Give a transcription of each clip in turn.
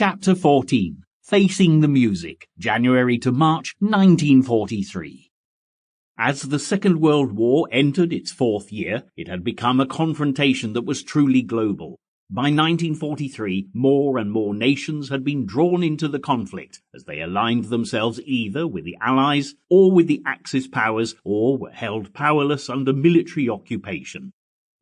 Chapter 14. Facing the Music, January to March 1943. As the Second World War entered its fourth year, it had become a confrontation that was truly global. By 1943, more and more nations had been drawn into the conflict as they aligned themselves either with the Allies or with the Axis powers or were held powerless under military occupation.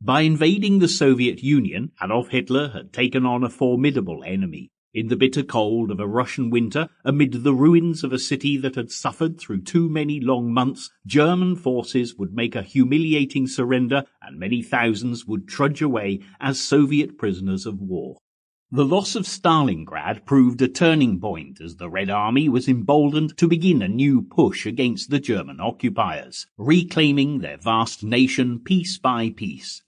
By invading the Soviet Union, Adolf Hitler had taken on a formidable enemy. In the bitter cold of a Russian winter, amid the ruins of a city that had suffered through too many long months, German forces would make a humiliating surrender and many thousands would trudge away as Soviet prisoners of war. The loss of Stalingrad proved a turning point as the Red Army was emboldened to begin a new push against the German occupiers, reclaiming their vast nation piece by piece.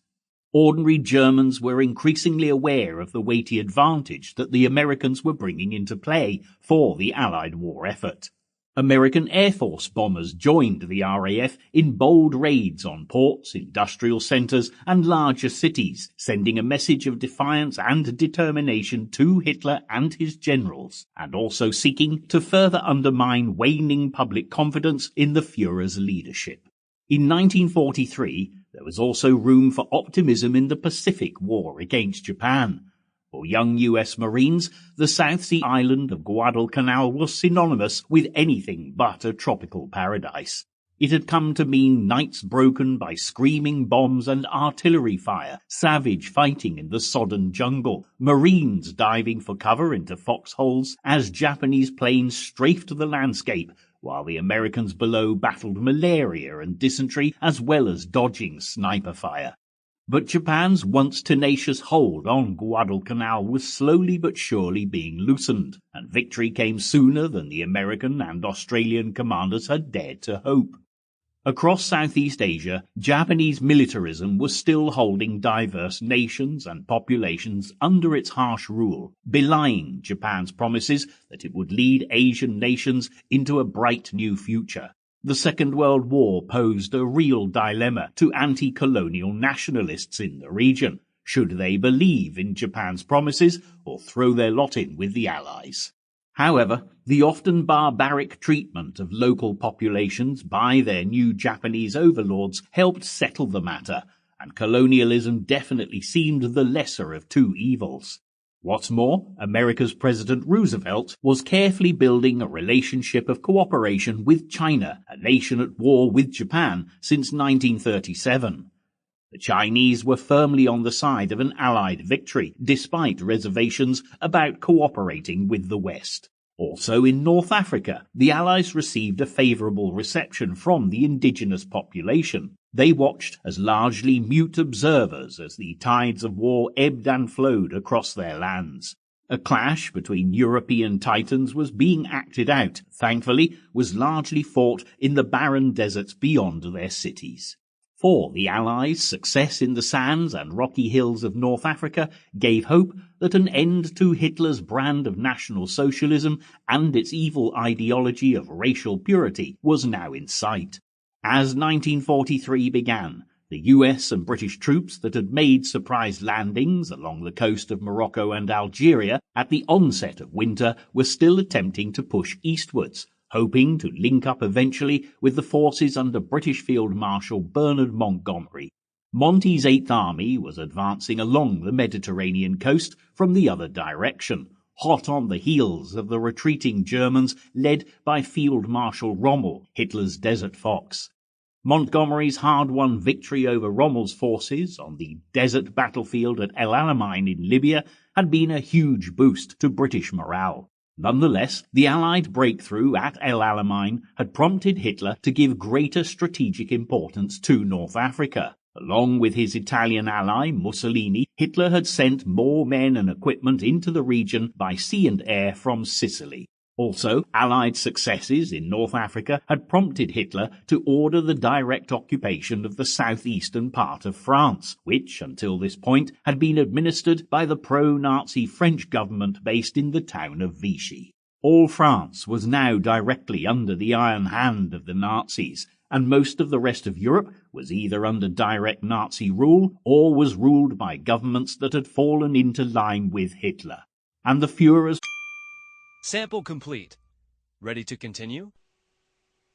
Ordinary Germans were increasingly aware of the weighty advantage that the Americans were bringing into play for the Allied war effort. American Air Force bombers joined the RAF in bold raids on ports, industrial centers, and larger cities, sending a message of defiance and determination to Hitler and his generals, and also seeking to further undermine waning public confidence in the Führer's leadership. In 1943, there was also room for optimism in the Pacific War against Japan. For young U.S. Marines, the South Sea island of Guadalcanal was synonymous with anything but a tropical paradise. It had come to mean nights broken by screaming bombs and artillery fire, savage fighting in the sodden jungle, Marines diving for cover into foxholes as Japanese planes strafed the landscape, while the Americans below battled malaria and dysentery as well as dodging sniper fire. But Japan's once tenacious hold on Guadalcanal was slowly but surely being loosened, and victory came sooner than the American and Australian commanders had dared to hope. Across Southeast Asia, Japanese militarism was still holding diverse nations and populations under its harsh rule, belying Japan's promises that it would lead Asian nations into a bright new future. The Second World War posed a real dilemma to anti-colonial nationalists in the region. Should they believe in Japan's promises or throw their lot in with the Allies? However, the often barbaric treatment of local populations by their new Japanese overlords helped settle the matter, and colonialism definitely seemed the lesser of two evils. What's more, America's President Roosevelt was carefully building a relationship of cooperation with China, a nation at war with Japan since 1937. The Chinese were firmly on the side of an Allied victory, despite reservations about cooperating with the West. Also in North Africa, the Allies received a favourable reception from the indigenous population. They watched as largely mute observers as the tides of war ebbed and flowed across their lands. A clash between European titans was being acted out, thankfully, was largely fought in the barren deserts beyond their cities. For the Allies, success in the sands and rocky hills of North Africa gave hope that an end to Hitler's brand of National Socialism and its evil ideology of racial purity was now in sight. As 1943 began, the US and British troops that had made surprise landings along the coast of Morocco and Algeria at the onset of winter were still attempting to push eastwards, hoping to link up eventually with the forces under British Field Marshal Bernard Montgomery. Monty's Eighth Army was advancing along the Mediterranean coast from the other direction, hot on the heels of the retreating Germans led by Field Marshal Rommel, Hitler's Desert Fox. Montgomery's hard-won victory over Rommel's forces on the desert battlefield at El Alamein in Libya had been a huge boost to British morale. Nonetheless, the Allied breakthrough at El Alamein had prompted Hitler to give greater strategic importance to North Africa. Along with his Italian ally Mussolini, Hitler had sent more men and equipment into the region by sea and air from Sicily. Also, Allied successes in North Africa had prompted Hitler to order the direct occupation of the southeastern part of France, which, until this point, had been administered by the pro-Nazi French government based in the town of Vichy. All France was now directly under the iron hand of the Nazis, and most of the rest of Europe was either under direct Nazi rule or was ruled by governments that had fallen into line with Hitler. And the Führer's Sample complete. Ready to continue?